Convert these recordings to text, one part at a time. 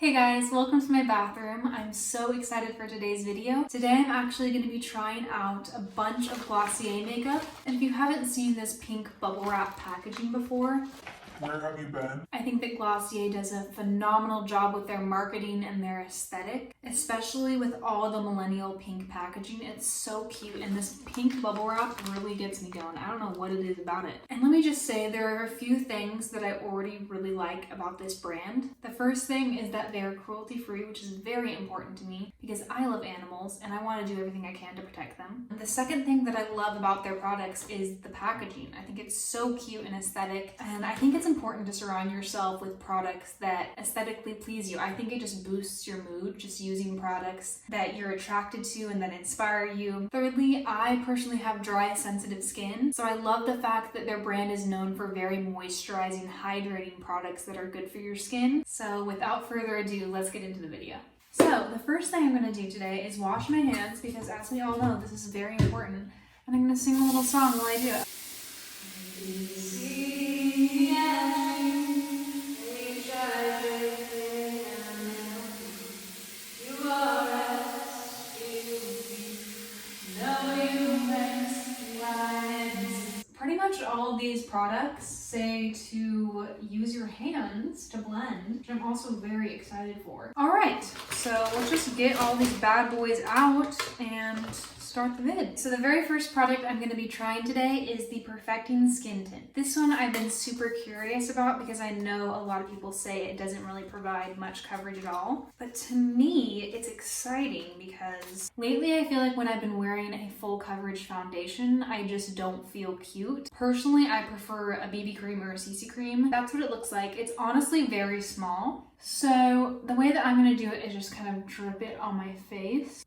Hey guys, welcome to my bathroom. I'm so excited for today's video. Today I'm actually going to be trying out a bunch of Glossier makeup. And if you haven't seen this pink bubble wrap packaging before, where have you been? I think that Glossier does a phenomenal job with their marketing and their aesthetic, especially with all the millennial pink packaging. It's so cute, and this pink bubble wrap really gets me going. I don't know what it is about it. And let me just say, there are a few things that I already really like about this brand. The first thing is that they're cruelty-free, which is very important to me because I love animals and I want to do everything I can to protect them. The second thing that I love about their products is the packaging. I think it's so cute and aesthetic, and I think it's important to surround yourself with products that aesthetically please you. I think it just boosts your mood, just using products that you're attracted to and that inspire you. Thirdly, I personally have dry, sensitive skin, so I love the fact that their brand is known for very moisturizing, hydrating products that are good for your skin. So without further ado, let's get into the video. So the first thing I'm going to do today is wash my hands because, as we all know, this is very important, and I'm going to sing a little song while I do it. Pretty much all of these products say to use your hands to blend, which I'm also very excited for. Alright, so let's just get all these bad boys out and start the vid. So the very first product I'm going to be trying today is the Perfecting Skin Tint. This one I've been super curious about because I know a lot of people say it doesn't really provide much coverage at all. But to me, it's exciting because lately I feel like when I've been wearing a full coverage foundation, I just don't feel cute. Personally, I prefer a BB cream or a CC cream. That's what it looks like. It's honestly very small. So the way that I'm going to do it is just kind of drip it on my face.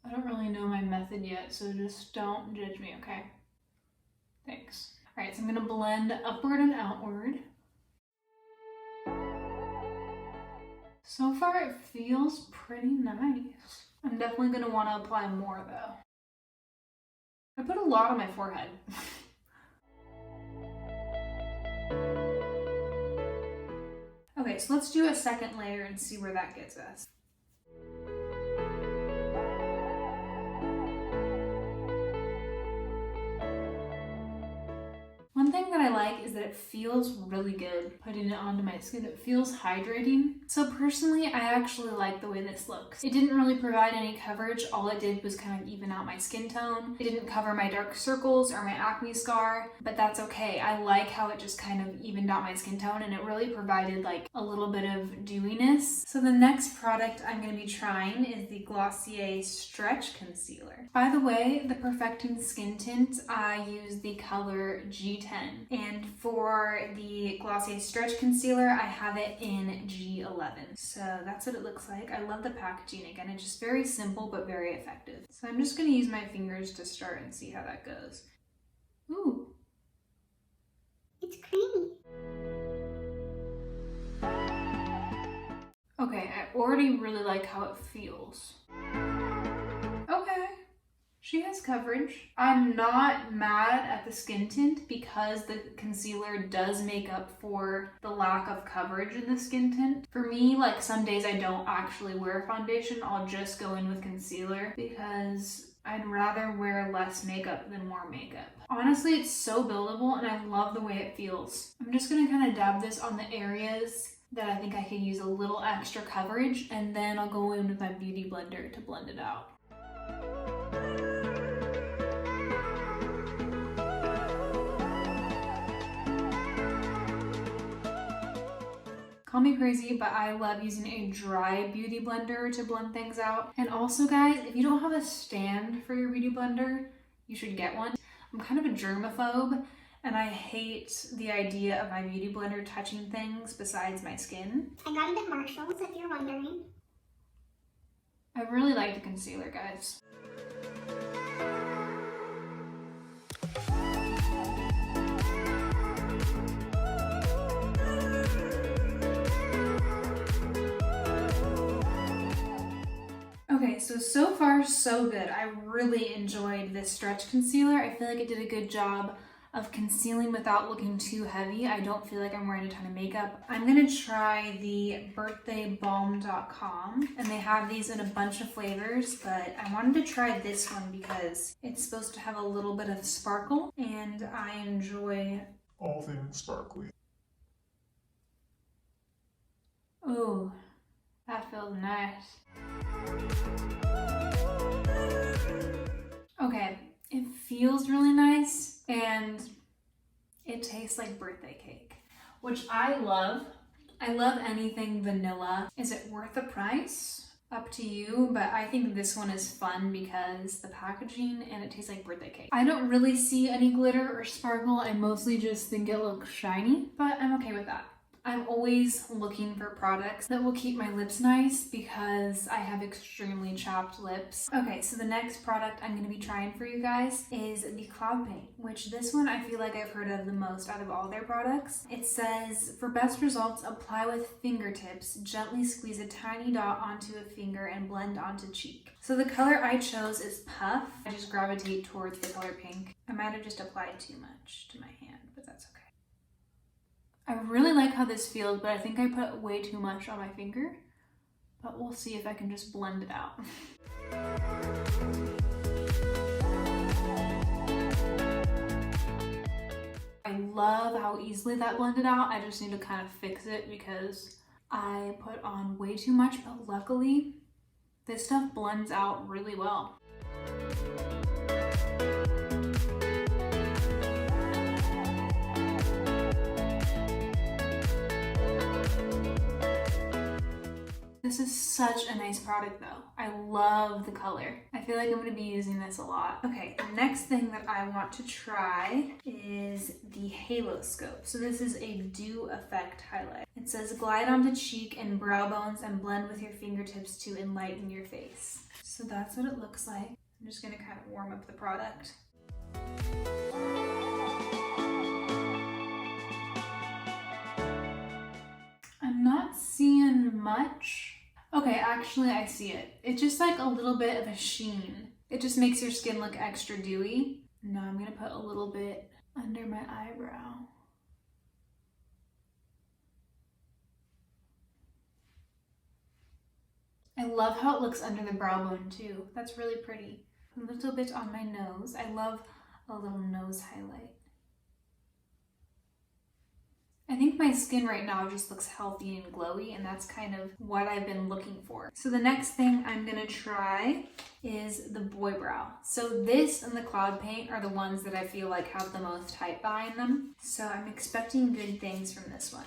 I don't really know my method yet, so just don't judge me, okay? Thanks. Alright, so I'm going to blend upward and outward. So far it feels pretty nice. I'm definitely going to want to apply more though. I put a lot on my forehead. Okay, so let's do a second layer and see where that gets us. One thing that I like is that it feels really good putting it onto my skin. It feels hydrating. So personally, I actually like the way this looks. It didn't really provide any coverage. All it did was kind of even out my skin tone. It didn't cover my dark circles or my acne scar, but that's okay. I like how it just kind of evened out my skin tone, and it really provided like a little bit of dewiness. So the next product I'm going to be trying is the Glossier Stretch Concealer. By the way, the Perfecting Skin Tint, I use the color G10. And for the Glossier Stretch Concealer, I have it in G11. So that's what it looks like. I love the packaging. Again, it's just very simple but very effective. So I'm just going to use my fingers to start and see how that goes. Ooh. It's creamy. Okay, I already really like how it feels. Okay. She has coverage. I'm not mad at the skin tint because the concealer does make up for the lack of coverage in the skin tint. For me, like some days I don't actually wear foundation. I'll just go in with concealer because I'd rather wear less makeup than more makeup. Honestly, it's so buildable and I love the way it feels. I'm just gonna kind of dab this on the areas that I think I could use a little extra coverage, and then I'll go in with my beauty blender to blend it out. Call me crazy, but I love using a dry beauty blender to blend things out. And also guys, if you don't have a stand for your beauty blender, you should get one. I'm kind of a germaphobe and I hate the idea of my beauty blender touching things besides my skin. I got it at Marshall's if you're wondering. I really like the concealer, guys. Okay, so far so good. I really enjoyed this stretch concealer. I feel like it did a good job of concealing without looking too heavy. I don't feel like I'm wearing a ton of makeup. I'm gonna try the birthdaybalm.com, and they have these in a bunch of flavors, but I wanted to try this one because it's supposed to have a little bit of sparkle, and I enjoy all things sparkly. Oh, that feels nice. Okay, it feels really nice and it tastes like birthday cake, which I love. I love anything vanilla. Is it worth the price? Up to you, but I think this one is fun because the packaging and it tastes like birthday cake. I don't really see any glitter or sparkle. I mostly just think it looks shiny, but I'm okay with that. I'm always looking for products that will keep my lips nice because I have extremely chapped lips. Okay, so the next product I'm going to be trying for you guys is the Cloud Paint, which this one I feel like I've heard of the most out of all their products. It says, for best results, apply with fingertips, gently squeeze a tiny dot onto a finger and blend onto cheek. So the color I chose is Puff. I just gravitate towards the color pink. I might have just applied too much to my hand, but that's okay. I really like how this feels, but I think I put way too much on my finger. But we'll see if I can just blend it out. I love how easily that blended out. I just need to kind of fix it because I put on way too much, but luckily this stuff blends out really well. This is such a nice product though. I love the color. I feel like I'm going to be using this a lot. Okay, the next thing that I want to try is the Halo Scope. So this is a dew effect highlight. It says glide onto cheek and brow bones and blend with your fingertips to enlighten your face. So that's what it looks like. I'm just going to kind of warm up the product. I'm not seeing much. Okay, actually I see it. It's just like a little bit of a sheen. It just makes your skin look extra dewy. Now I'm gonna put a little bit under my eyebrow. I love how it looks under the brow bone too. That's really pretty. A little bit on my nose. I love a little nose highlight. I think my skin right now just looks healthy and glowy, and that's kind of what I've been looking for. So the next thing I'm gonna try is the Boy Brow. So this and the Cloud Paint are the ones that I feel like have the most hype behind them. So I'm expecting good things from this one.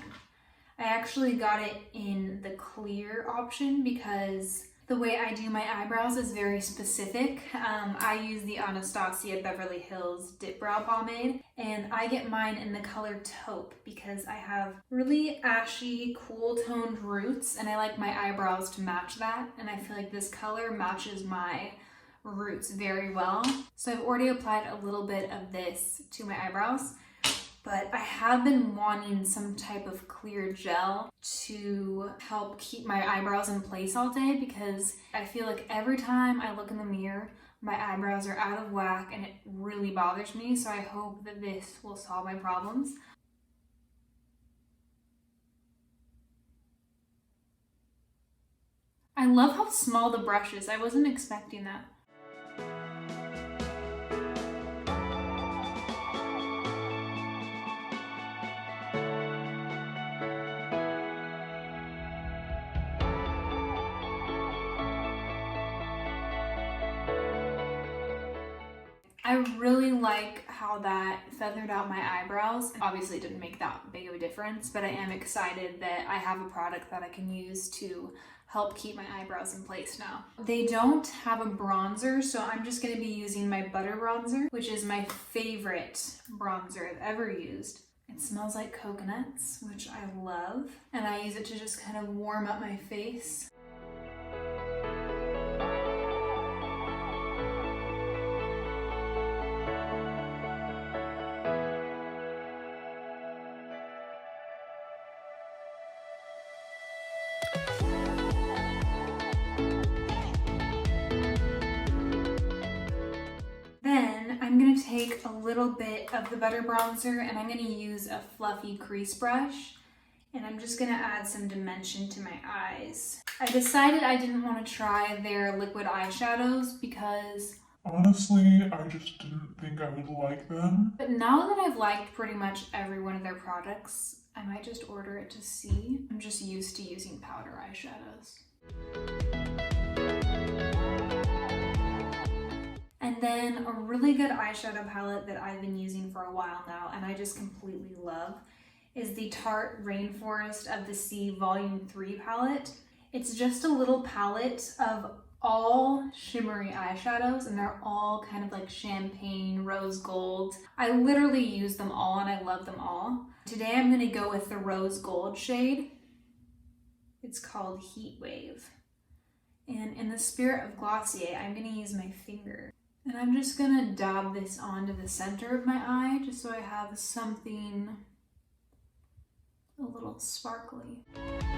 I actually got it in the clear option because the way I do my eyebrows is very specific. I use the Anastasia Beverly Hills Dip Brow Pomade, and I get mine in the color taupe because I have really ashy, cool toned roots, and I like my eyebrows to match that, and I feel like this color matches my roots very well. So I've already applied a little bit of this to my eyebrows, but I have been wanting some type of clear gel to help keep my eyebrows in place all day because I feel like every time I look in the mirror, my eyebrows are out of whack and it really bothers me. So I hope that this will solve my problems. I love how small the brush is. I wasn't expecting that. I really like how that feathered out my eyebrows. Obviously it didn't make that big of a difference, but I am excited that I have a product that I can use to help keep my eyebrows in place now. They don't have a bronzer, so I'm just gonna be using my Butter Bronzer, which is my favorite bronzer I've ever used. It smells like coconuts, which I love, and I use it to just kind of warm up my face. I'm gonna take a little bit of the Butter Bronzer and I'm gonna use a fluffy crease brush. And I'm just gonna add some dimension to my eyes. I decided I didn't want to try their liquid eyeshadows because, honestly, I just didn't think I would like them. but now that I've liked pretty much every one of their products, I might just order it to see. I'm just used to using powder eyeshadows. And then a really good eyeshadow palette that I've been using for a while now and I just completely love is the Tarte Rainforest of the Sea Volume 3 palette. It's just a little palette of all shimmery eyeshadows and they're all kind of like champagne, rose gold. I literally use them all and I love them all. Today I'm gonna go with the rose gold shade. It's called Heat Wave. And in the spirit of Glossier, I'm gonna use my finger. And I'm just gonna dab this onto the center of my eye just so I have something a little sparkly. I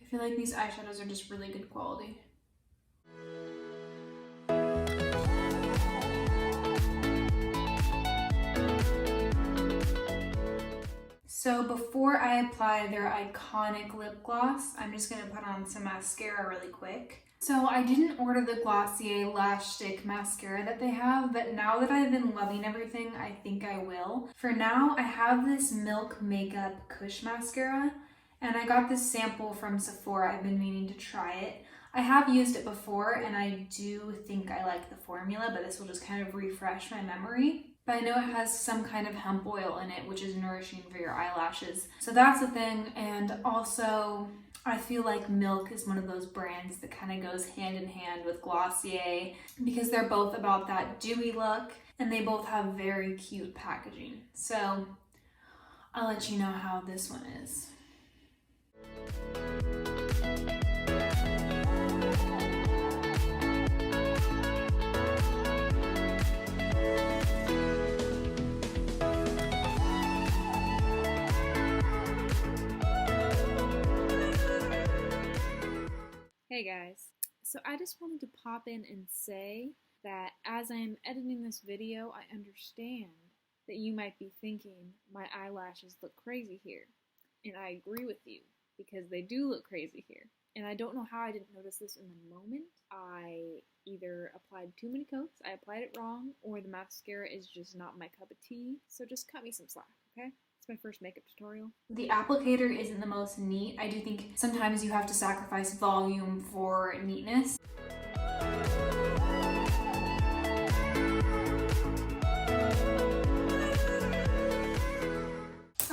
feel like these eyeshadows are just really good quality. So before I apply their iconic lip gloss, I'm just gonna put on some mascara really quick. So I didn't order the Glossier Lash Stick mascara that they have, but now that I've been loving everything, I think I will. For now, I have this Milk Makeup Kush mascara, and I got this sample from Sephora. I've been meaning to try it. I have used it before, and I do think I like the formula, but this will just kind of refresh my memory. But I know it has some kind of hemp oil in it, which is nourishing for your eyelashes. So that's the thing, and also I feel like Milk is one of those brands that kind of goes hand in hand with Glossier because they're both about that dewy look and they both have very cute packaging. So I'll let you know how this one is. Hey guys, so I just wanted to pop in and say that as I'm editing this video, I understand that you might be thinking my eyelashes look crazy here. And I agree with you because they do look crazy here. And I don't know how I didn't notice this in the moment. I either applied too many coats, I applied it wrong, or the mascara is just not my cup of tea. So just cut me some slack, okay? It's my first makeup tutorial. The applicator isn't the most neat. I do think sometimes you have to sacrifice volume for neatness.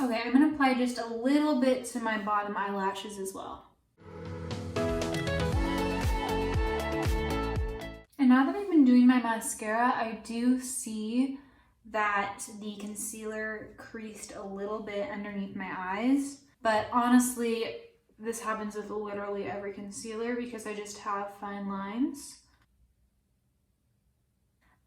Okay, I'm gonna apply just a little bit to my bottom eyelashes as well. And now that I've been doing my mascara, I do see that the concealer creased a little bit underneath my eyes. But honestly, this happens with literally every concealer because I just have fine lines.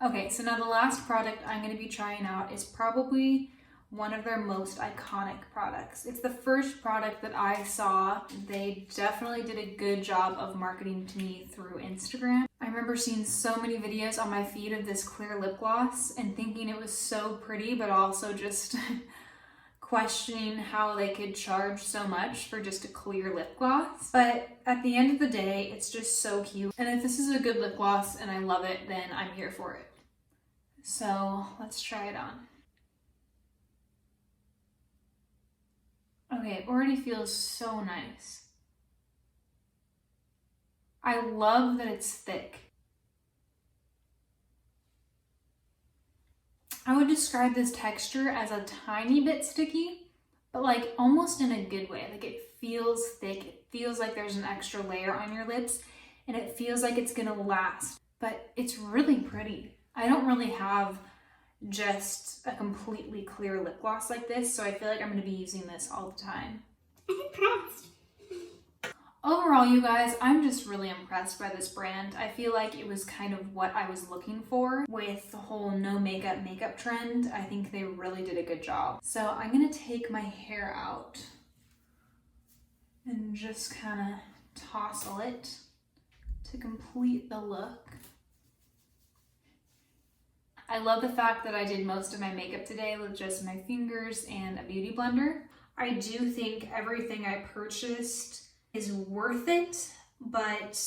Okay, so now the last product I'm going to be trying out is probably one of their most iconic products. It's the first product that I saw. They definitely did a good job of marketing to me through Instagram. I remember seeing so many videos on my feed of this clear lip gloss and thinking it was so pretty, but also just questioning how they could charge so much for just a clear lip gloss. But at the end of the day, it's just so cute. And if this is a good lip gloss and I love it, then I'm here for it. So let's try it on. Okay, it already feels so nice. I love that it's thick. I would describe this texture as a tiny bit sticky, but like almost in a good way. Like it feels thick, it feels like there's an extra layer on your lips, and it feels like it's gonna last, but it's really pretty. I don't really have just a completely clear lip gloss like this, so I feel like I'm going to be using this all the time. I'm impressed. Overall, you guys, I'm just really impressed by this brand. I feel like it was kind of what I was looking for with the whole no makeup trend. I think they really did a good job. So I'm going to take my hair out and just kind of tousle it to complete the look. I love the fact that I did most of my makeup today with just my fingers and a beauty blender. I do think everything I purchased is worth it, but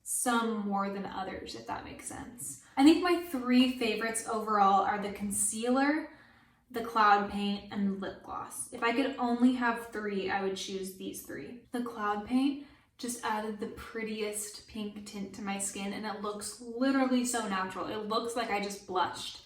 some more than others, if that makes sense. I think my 3 favorites overall are the concealer, the cloud paint, and lip gloss. If I could only have 3, I would choose these 3. The cloud paint just added the prettiest pink tint to my skin, and it looks literally so natural. It looks like I just blushed.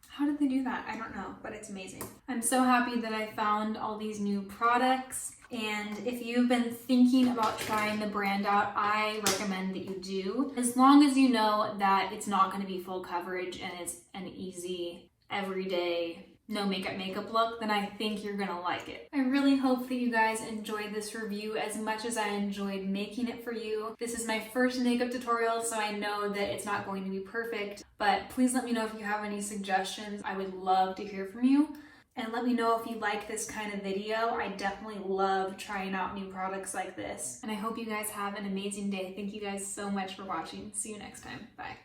How did they do that? I don't know, but it's amazing. I'm so happy that I found all these new products, and if you've been thinking about trying the brand out, I recommend that you do. As long as you know that it's not going to be full coverage and it's an easy, everyday, no makeup look, then I think you're gonna like it. I really hope that you guys enjoyed this review as much as I enjoyed making it for you. This is my first makeup tutorial, so I know that it's not going to be perfect, but please let me know if you have any suggestions. I would love to hear from you. And let me know if you like this kind of video. I definitely love trying out new products like this. And I hope you guys have an amazing day. Thank you guys so much for watching. See you next time. Bye.